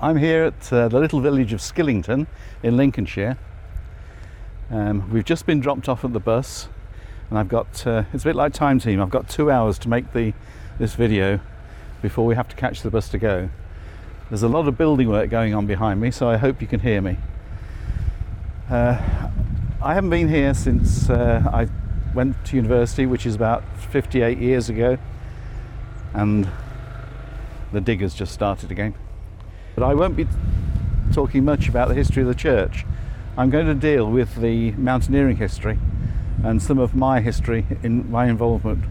I'm here at the little village of Skillington in Lincolnshire. We've just been dropped off at the bus, and I've got, it's a bit like Time Team, I've got 2 hours to make this video before we have to catch the bus to go. There's a lot of building work going on behind me, so I hope you can hear me. I haven't been here since I went to university, which is about 58 years ago, and the diggers just started again. But I won't be talking much about the history of the church. I'm going to deal with the mountaineering history and some of my history in my involvement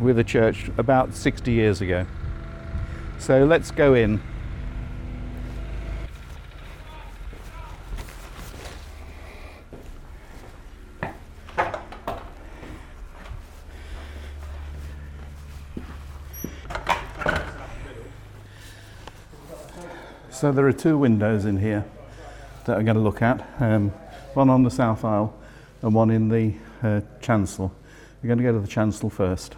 with the church about 60 years ago. So let's go in. So there are two windows in here that I'm going to look at, one on the south aisle and one in the chancel. We're going to go to the chancel first.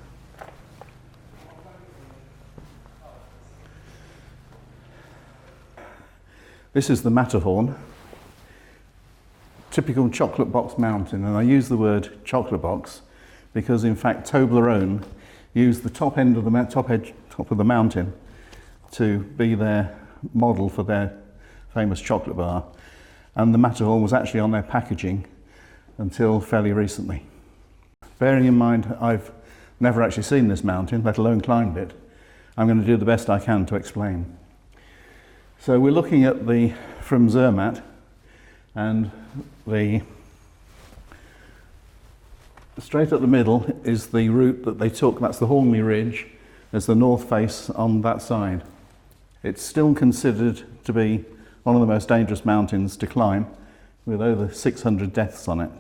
This is the Matterhorn, typical chocolate box mountain, and I use the word chocolate box because in fact Toblerone used the top end of the top of the mountain to be their model for their famous chocolate bar, and the Matterhorn was actually on their packaging until fairly recently. Bearing in mind I've never actually seen this mountain, let alone climbed it, I'm going to do the best I can to explain. So we're looking at from Zermatt, and straight up the middle is the route that they took. That's the Hornley Ridge. There's the north face on that side. It's still considered to be one of the most dangerous mountains to climb, with over 600 deaths on it.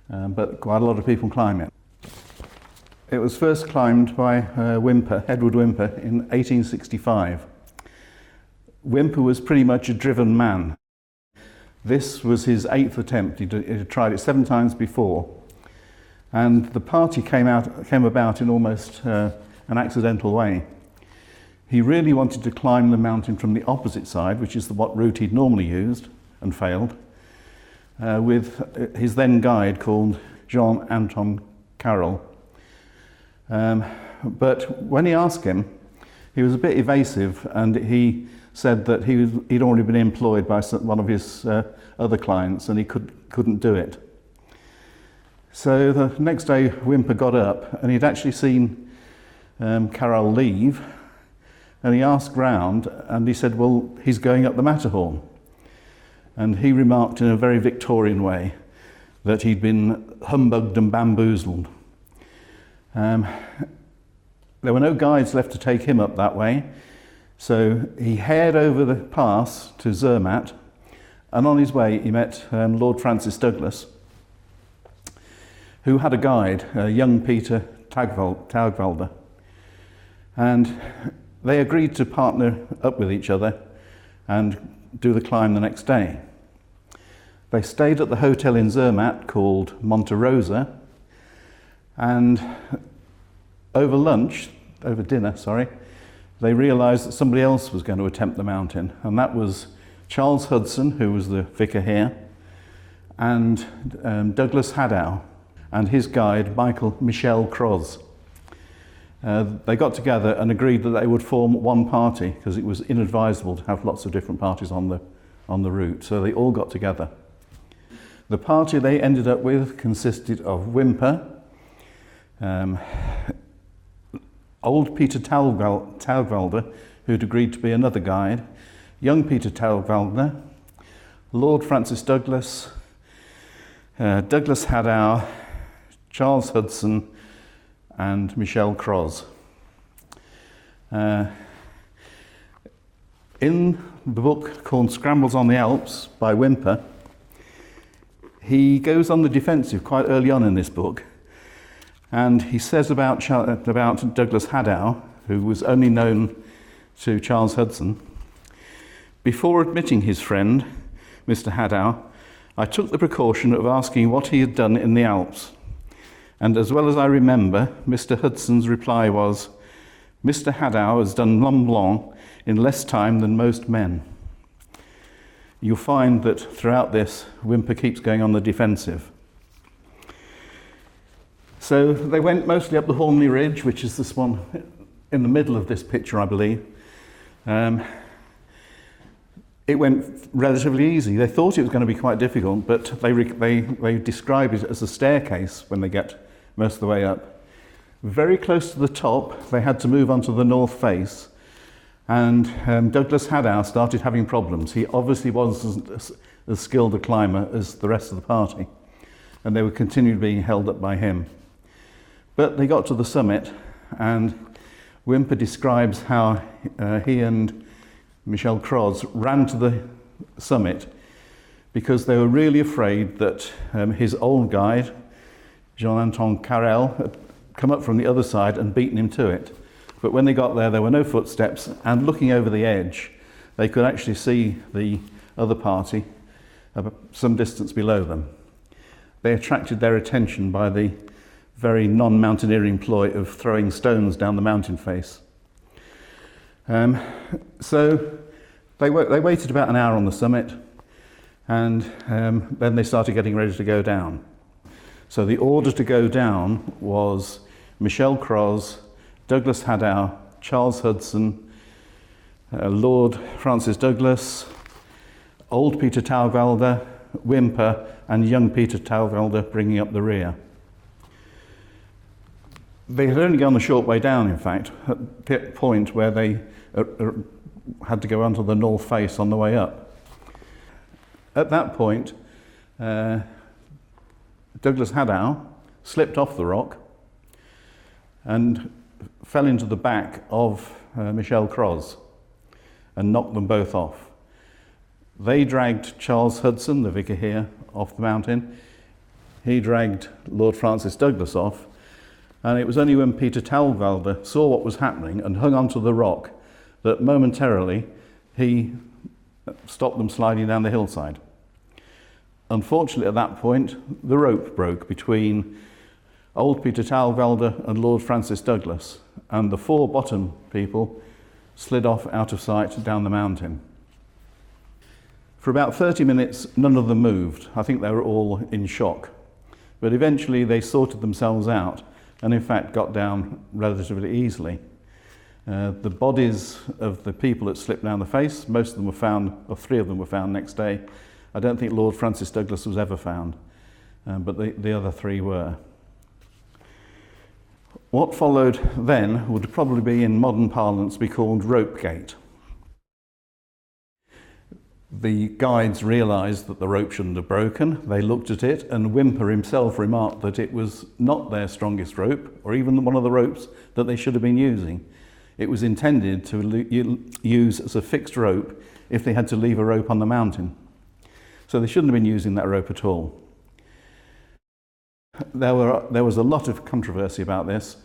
But quite a lot of people climb it. It was first climbed by Edward Whymper in 1865. Whymper was pretty much a driven man. This was his 8th attempt. He had tried it 7 times before. And the party came about in almost an accidental way. He really wanted to climb the mountain from the opposite side, which is what route he'd normally used, and failed, with his then guide called Jean-Anton Carroll. But when he asked him, he was a bit evasive, and he said that he'd already been employed by one of his other clients, and he couldn't do it. So the next day, Whymper got up, and he'd actually seen Carroll leave. And he asked round, and he said, well, he's going up the Matterhorn. And he remarked in a very Victorian way that he'd been humbugged and bamboozled. There were no guides left to take him up that way, so he headed over the pass to Zermatt, and on his way he met Lord Francis Douglas, who had a guide, young Peter Taugwalder. And they agreed to partner up with each other and do the climb the next day. They stayed at the hotel in Zermatt called Monte Rosa, and over dinner, they realised that somebody else was going to attempt the mountain, and that was Charles Hudson, who was the vicar here, and Douglas Hadow, and his guide, Michel Croz. They got together and agreed that they would form one party because it was inadvisable to have lots of different parties on the route. So they all got together. The party they ended up with consisted of Whymper, old Peter Taugwalder, who'd agreed to be another guide, young Peter Taugwalder, Lord Francis Douglas, Douglas Hadow, Charles Hudson, and Michel Croz. In the book called Scrambles on the Alps by Whymper, he goes on the defensive quite early on in this book, and he says about Douglas Hadow, who was only known to Charles Hudson, before admitting his friend, Mr. Hadow, I took the precaution of asking what he had done in the Alps. And as well as I remember, Mr. Hudson's reply was, Mr. Hadow has done Mont Blanc in less time than most men. You'll find that throughout this, Whymper keeps going on the defensive. So they went mostly up the Hornley Ridge, which is this one in the middle of this picture, I believe. It went relatively easy. They thought it was going to be quite difficult, but they describe it as a staircase when they get most of the way up. Very close to the top, they had to move onto the north face, and Douglas Haddow started having problems. He obviously wasn't as skilled a climber as the rest of the party, and they were continued being held up by him. But they got to the summit, and Whymper describes how he and Michel Croz ran to the summit because they were really afraid that his old guide, Jean-Anton Carrel, had come up from the other side and beaten him to it. But when they got there were no footsteps, and looking over the edge, they could actually see the other party some distance below them. They attracted their attention by the very non-mountaineering ploy of throwing stones down the mountain face. So they waited about an hour on the summit, and then they started getting ready to go down. So the order to go down was Michel Croz, Douglas Haddow, Charles Hudson, Lord Francis Douglas, old Peter Taugwalder, Whymper, and young Peter Taugwalder bringing up the rear. They had only gone a short way down, in fact, at the point where they had to go onto the north face on the way up. At that point, Douglas Haddow slipped off the rock and fell into the back of Michel Croz and knocked them both off. They dragged Charles Hudson, the vicar here, off the mountain. He dragged Lord Francis Douglas off, and it was only when Peter Taugwalder saw what was happening and hung onto the rock that momentarily he stopped them sliding down the hillside. Unfortunately, at that point, the rope broke between old Peter Taugwalder and Lord Francis Douglas, and the four bottom people slid off out of sight down the mountain. For about 30 minutes, none of them moved. I think they were all in shock. But eventually they sorted themselves out and in fact got down relatively easily. The bodies of the people that slipped down the face, most of them were found, or 3 of them were found next day. I don't think Lord Francis Douglas was ever found, but the other 3 were. What followed then would probably be, in modern parlance, be called Ropegate. The guides realised that the rope shouldn't have broken. They looked at it, and Whymper himself remarked that it was not their strongest rope, or even one of the ropes that they should have been using. It was intended to use as a fixed rope if they had to leave a rope on the mountain. So they shouldn't have been using that rope at all. There was a lot of controversy about this.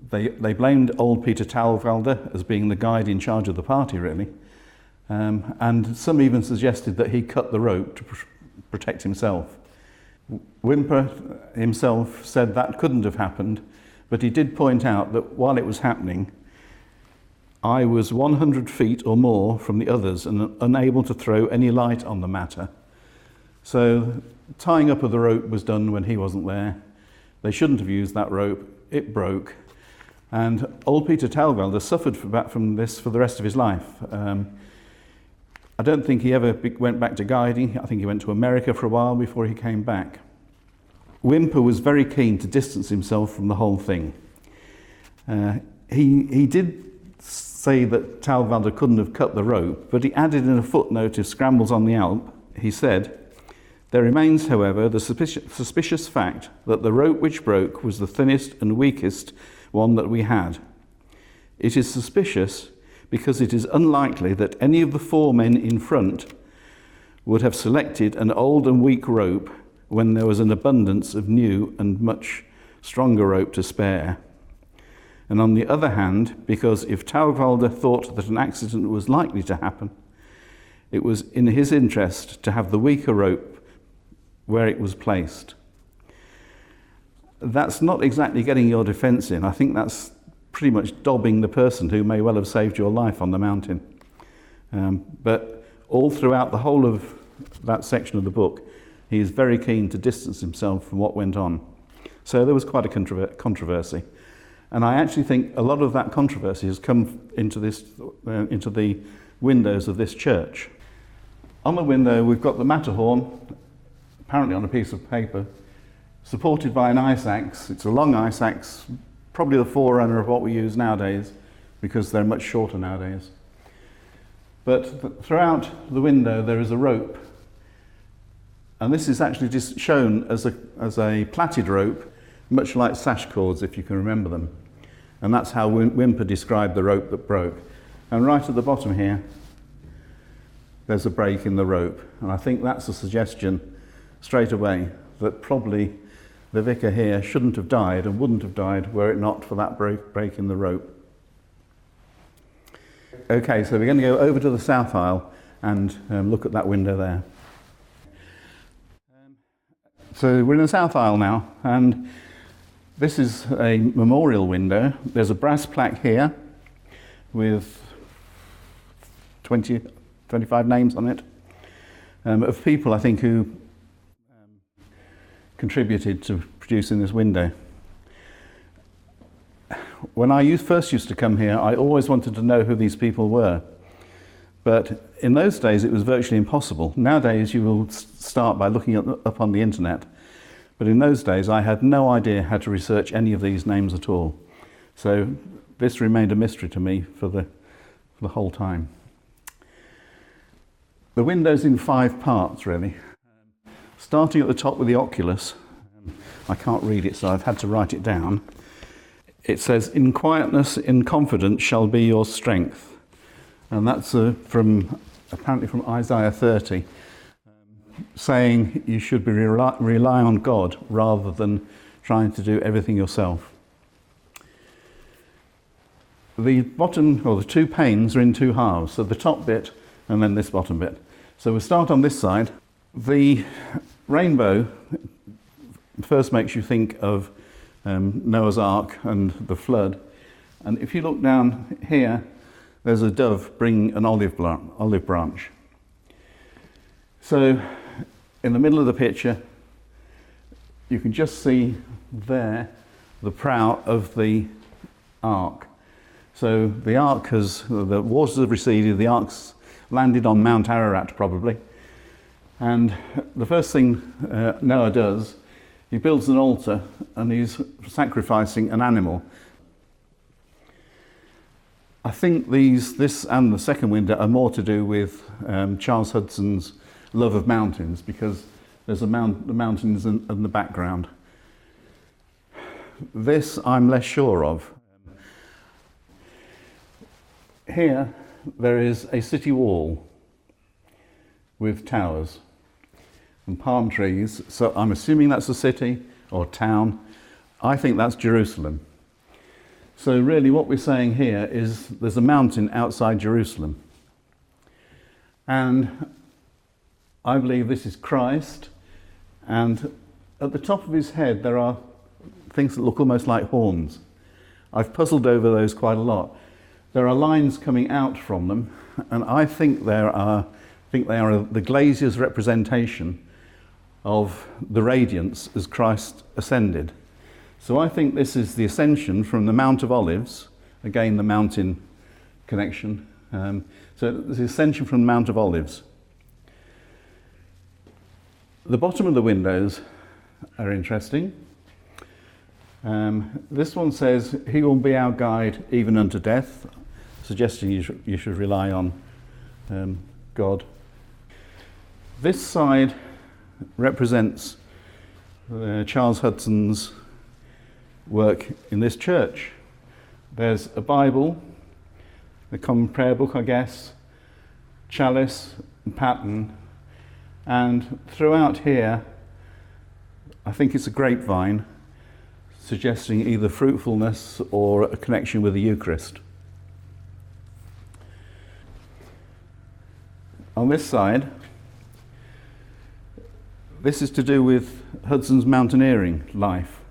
They blamed old Peter Taugwalder as being the guide in charge of the party, really. And some even suggested that he cut the rope to protect himself. Whymper himself said that couldn't have happened, but he did point out that while it was happening, I was 100 feet or more from the others and unable to throw any light on the matter. So tying up of the rope was done when he wasn't there. They shouldn't have used that rope. It broke. And old Peter Taugwalder suffered from this for the rest of his life. I don't think he ever went back to guiding. I think he went to America for a while before he came back. Whymper was very keen to distance himself from the whole thing. He did say that Taugwalder couldn't have cut the rope, but he added in a footnote of Scrambles on the Alp, he said, "There remains, however, the suspicious fact that the rope which broke was the thinnest and weakest one that we had. It is suspicious because it is unlikely that any of the 4 men in front would have selected an old and weak rope when there was an abundance of new and much stronger rope to spare. And on the other hand, because if Taugwalder thought that an accident was likely to happen, it was in his interest to have the weaker rope where it was placed." That's not exactly getting your defence in. I think that's pretty much dobbing the person who may well have saved your life on the mountain. But all throughout the whole of that section of the book, he is very keen to distance himself from what went on. So there was quite a controversy. And I actually think a lot of that controversy has come into the windows of this church. On the window, we've got the Matterhorn, apparently on a piece of paper, supported by an ice axe. It's a long ice axe, probably the forerunner of what we use nowadays, because they're much shorter nowadays. But throughout the window there is a rope, and this is actually just shown as a plaited rope, much like sash cords, if you can remember them. And that's how Whymper described the rope that broke. And right at the bottom here, there's a break in the rope, and I think that's a suggestion straight away that probably the vicar here shouldn't have died and wouldn't have died were it not for that break in the rope. Okay, so we're going to go over to the south aisle and look at that window there. So we're in the south aisle now, and this is a memorial window. There's a brass plaque here with 25 names on it, of people, I think, who contributed to producing this window. When I first used to come here, I always wanted to know who these people were. But in those days, it was virtually impossible. Nowadays, you will start by looking up on the internet. But in those days, I had no idea how to research any of these names at all. So this remained a mystery to me for the whole time. The window's in 5 parts, really. Starting at the top with the oculus, I can't read it, so I've had to write it down. It says, "In quietness, in confidence shall be your strength." And that's apparently from Isaiah 30, saying you should rely on God rather than trying to do everything yourself. The bottom, or the 2 panes, are in 2 halves, so the top bit and then this bottom bit. So we'll start on this side. The rainbow first makes you think of Noah's Ark and the flood. And if you look down here, there's a dove bringing an olive branch. So in the middle of the picture, you can just see there the prow of the ark. So the ark the waters have receded, the ark's landed on Mount Ararat probably. And the first thing Noah does, he builds an altar and he's sacrificing an animal. I think this and the second window are more to do with Charles Hudson's love of mountains, because there's the mountains in the background. This I'm less sure of. Here there is a city wall with towers and palm trees, so I'm assuming that's a city or town. I think that's Jerusalem. So really what we're saying here is there's a mountain outside Jerusalem. And I believe this is Christ, and at the top of his head there are things that look almost like horns. I've puzzled over those quite a lot. There are lines coming out from them, and I think they are the glazier's representation of the radiance as Christ ascended. So I think this is the ascension from the Mount of Olives, again the mountain connection. So it's the ascension from the Mount of Olives. The bottom of the windows are interesting. This one says, "He will be our guide even unto death," suggesting you should rely on God. This side represents Charles Hudson's work in this church. There's a Bible, the Common Prayer Book, I guess, chalice and pattern, and throughout here, I think it's a grapevine, suggesting either fruitfulness or a connection with the Eucharist. On this side, this is to do with Hudson's mountaineering life.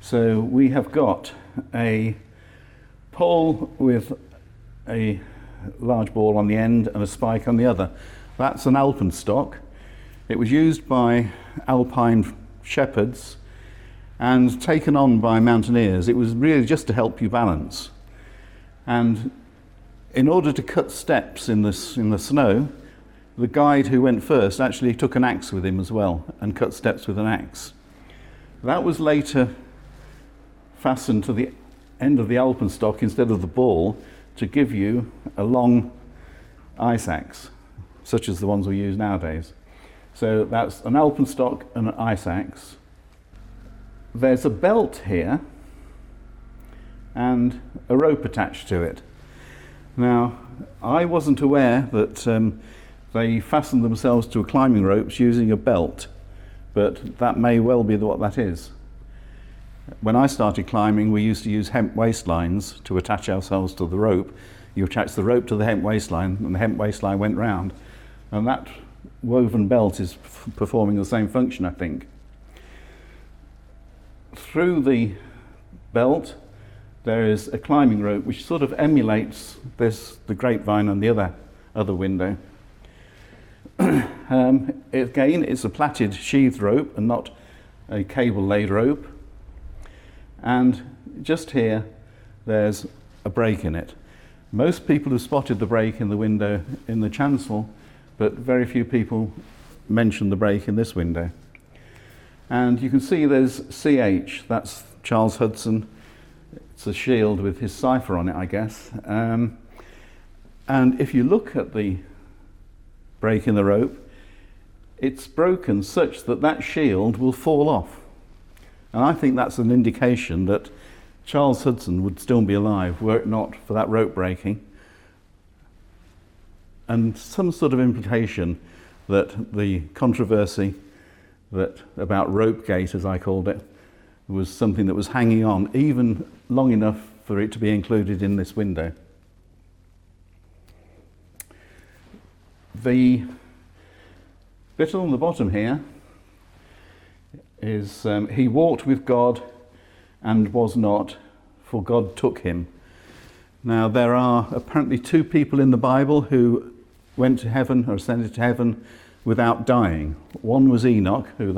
So we have got a pole with a large ball on the end and a spike on the other. That's an alpenstock. It was used by alpine shepherds and taken on by mountaineers. It was really just to help you balance. And in order to cut steps in the snow, the guide who went first actually took an axe with him as well and cut steps with an axe. That was later fastened to the end of the alpenstock instead of the ball to give you a long ice axe, such as the ones we use nowadays. So that's an alpenstock and an ice axe. There's a belt here and a rope attached to it. Now, I wasn't aware that they fastened themselves to a climbing ropes using a belt, but that may well be what that is. When I started climbing, we used to use hemp waistlines to attach ourselves to the rope. You attach the rope to the hemp waistline, and the hemp waistline went round. And that woven belt is performing the same function, I think. Through the belt, there is a climbing rope which sort of emulates the grapevine on the other window. Again, it's a plaited sheathed rope and not a cable-laid rope. And just here, there's a break in it. Most people have spotted the break in the window in the chancel, but very few people mention the break in this window. And you can see there's CH, that's Charles Hudson. It's a shield with his cipher on it, I guess. And if you look at the break in the rope, it's broken such that that shield will fall off. And I think that's an indication that Charles Hudson would still be alive were it not for that rope breaking. And some sort of implication that the controversy about Ropegate, as I called it, was something that was hanging on even long enough for it to be included in this window. The bit on the bottom here is he walked with God and was not, for God took him. Now, there are apparently two people in the Bible who went to heaven or ascended to heaven without dying. One was Enoch, who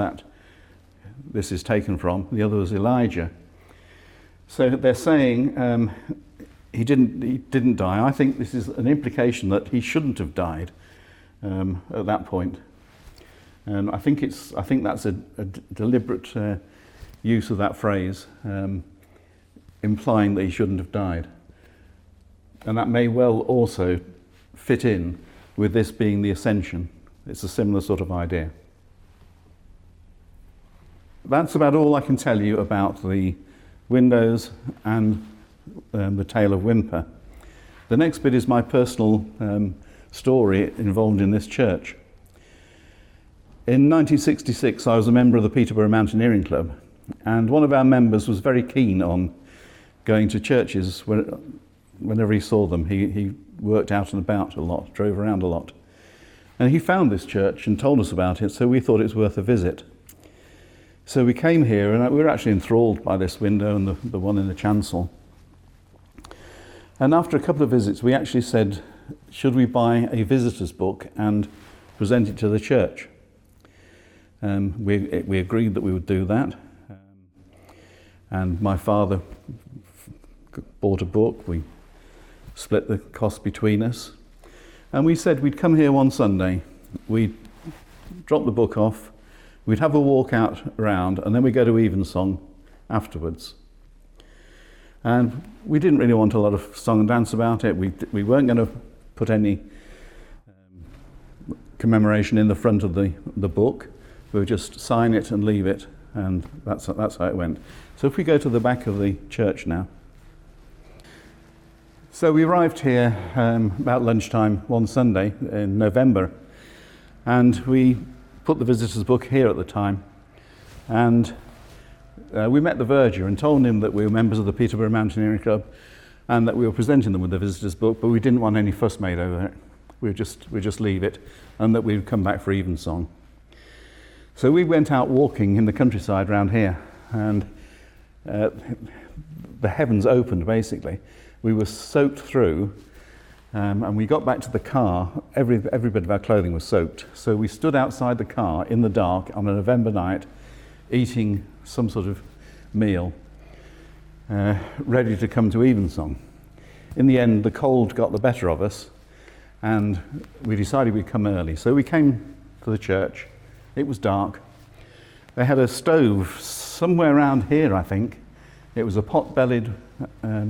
this is taken from. The other was Elijah. So they're saying he didn't die. I think this is an implication that he shouldn't have died at that point. And I think that's a deliberate use of that phrase, implying that he shouldn't have died. And that may well also fit in with this being the ascension. It's a similar sort of idea. That's about all I can tell you about the windows and the tale of Whymper. The next bit is my personal story involved in this church. In 1966, I was a member of the Peterborough Mountaineering Club, and one of our members was very keen on going to churches whenever he saw them. He worked out and about a lot, drove around a lot. And he found this church and told us about it, so we thought it was worth a visit. So we came here, and we were actually enthralled by this window and the one in the chancel. And after a couple of visits, we actually said, should we buy a visitor's book and present it to the church? We agreed that we would do that. And my father bought a book. We split the cost between us. And we said we'd come here one Sunday, we'd drop the book off, we'd have a walk out around, and then we'd go to Evensong afterwards. And we didn't really want a lot of song and dance about it. We weren't going to put any commemoration in the front of the book. We would just sign it and leave it, and that's how it went. So if we go to the back of the church now. So we arrived here about lunchtime one Sunday in November, and we put the visitor's book here at the time. And we met the verger and told him that we were members of the Peterborough Mountaineering Club and that we were presenting them with the visitor's book, but we didn't want any fuss made over it. We'd just leave it, and that we'd come back for Evensong. So we went out walking in the countryside around here, and the heavens opened basically. we were soaked through, and we got back to the car, every bit of our clothing was soaked. So we stood outside the car in the dark on a November night, eating some sort of meal, ready to come to evensong. In the end, the cold got the better of us, and we decided we'd come early. So we came to the church. It was dark. They had a stove somewhere around here, I think. It was a pot-bellied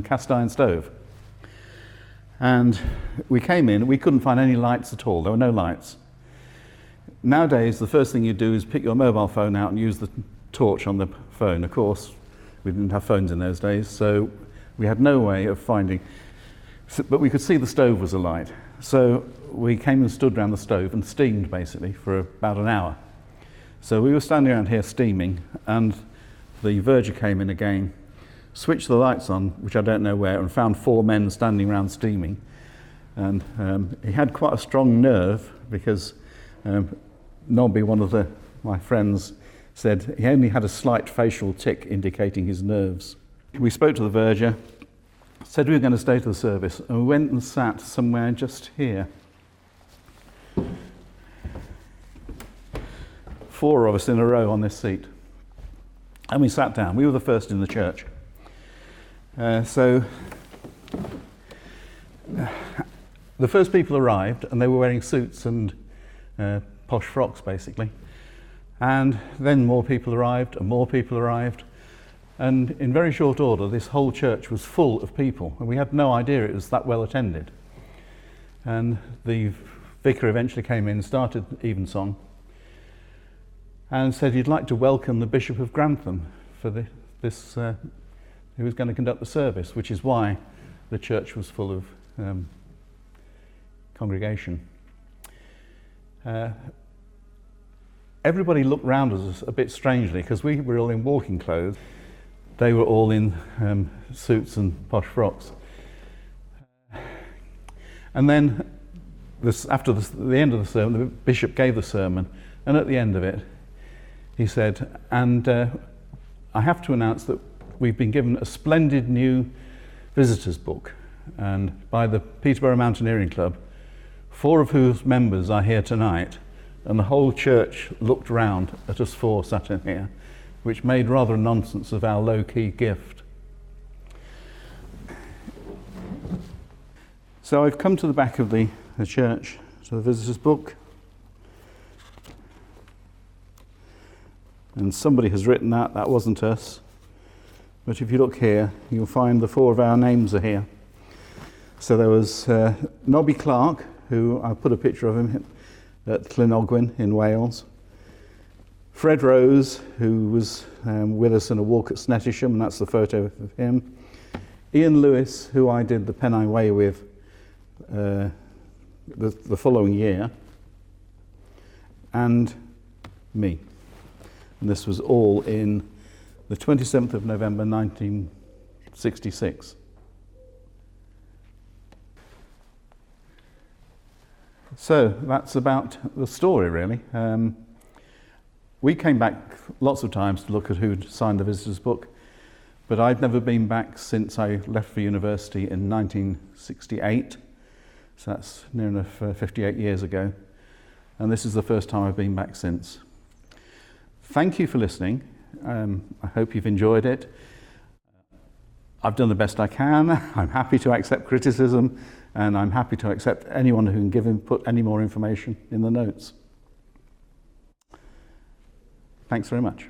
cast iron stove. And we came in, we couldn't find any lights at all. There were no lights. Nowadays, the first thing you do is pick your mobile phone out and use the torch on the phone. Of course, we didn't have phones in those days, so we had no way of finding. But we could see the stove was alight. So we came and stood around the stove and steamed, basically, for about an hour. So we were standing around here steaming, and the verger came in again, switched the lights on, which I don't know where, and found 4 men standing around steaming. And he had quite a strong nerve, because Nobby, one of my friends, said he only had a slight facial tic indicating his nerves. We spoke to the verger, said we were going to stay to the service, and we went and sat somewhere just here. 4 of us in a row on this seat. And we sat down. We were the first in the church. So the first people arrived, and they were wearing suits and posh frocks, basically. And then more people arrived, and more people arrived. And in very short order, this whole church was full of people, and we had no idea it was that well attended. And the vicar eventually came in, started evensong, and said he'd like to welcome the Bishop of Grantham for who was going to conduct the service, which is why the church was full of congregation. Everybody looked round at us a bit strangely, because we were all in walking clothes. They were all in suits and posh frocks. And then, after the end of the sermon, the bishop gave the sermon, and at the end of it, he said, and I have to announce that we've been given a splendid new visitors book, and by the Peterborough Mountaineering Club, 4 of whose members are here tonight, and the whole church looked round at us 4 sat in here, which made rather a nonsense of our low-key gift. So I've come to the back of the church, to the visitors book, and somebody has written that wasn't us. But if you look here, you'll find the 4 of our names are here. So there was Nobby Clark, who I put a picture of him at Llynogwyn in Wales. Fred Rose, who was with us in a walk at Snettisham, and that's the photo of him. Ian Lewis, who I did the Pennine Way with the following year. And me. And this was all in the 27th of November 1966. So that's about the story, really. We came back lots of times to look at who'd signed the visitors book, but I'd never been back since I left for university in 1968. So that's near enough 58 years ago. And this is the first time I've been back since. Thank you for listening. I hope you've enjoyed it. I've done the best I can. I'm happy to accept criticism, and I'm happy to accept anyone who can put any more information in the notes. Thanks very much.